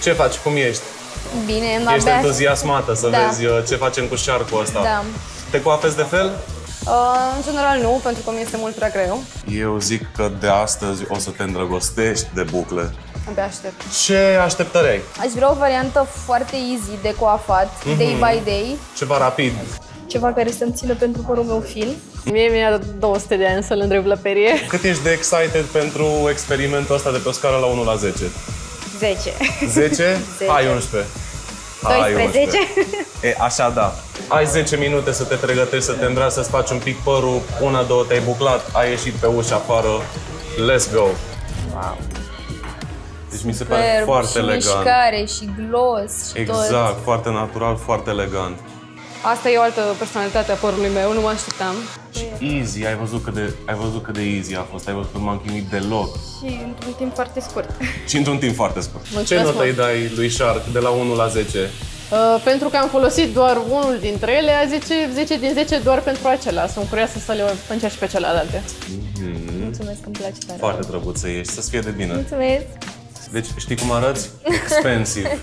Ce faci? Cum ești? Bine, Ești entuziasmată să vezi ce facem cu șarcul ăsta. Da. Te coafezi de fel? În general nu, pentru că mi este mult prea greu. Eu zic că de astăzi o să te îndrăgostești de bucle. Abia aștept. Ce așteptări ai? Aș vrea o variantă foarte easy de coafat, day by day. Ceva rapid. Ceva care să-mi țină pentru părul meu fin. Mie mi-a 200 de ani să-l îndrept la perie. Cât ești de excited pentru experimentul ăsta de pe o scară la 1 la 10? 10. 10? Hai 11. 12. Așa da. Ai 10 minute să te pregătești, să te îmbraci, să-ți faci un pic părul. 1-2 te-ai buclat, ai ieșit pe ușă afară. Let's go! Wow. Deci mi se pare foarte elegant. Și mișcare, și gloss, și exact, tot. foarte natural, foarte elegant. Asta e o altă personalitate a părului meu, nu mă așteptam. Și easy, ai văzut cât de easy a fost, ai văzut că m-am chinuit deloc. Și într-un timp foarte scurt. Și într-un timp foarte scurt. Mulțumesc, Ce notă îi dai lui Shark de la 1 la 10? Pentru că am folosit doar unul dintre ele, a 10 din 10 doar pentru acela. Sunt curioasă să le încerc și pe celelalte. Mulțumesc, îmi place tare. Foarte drăguț să ieși, să-ți fie de bine. Mulțumesc! Deci știi cum arăți? Expensive.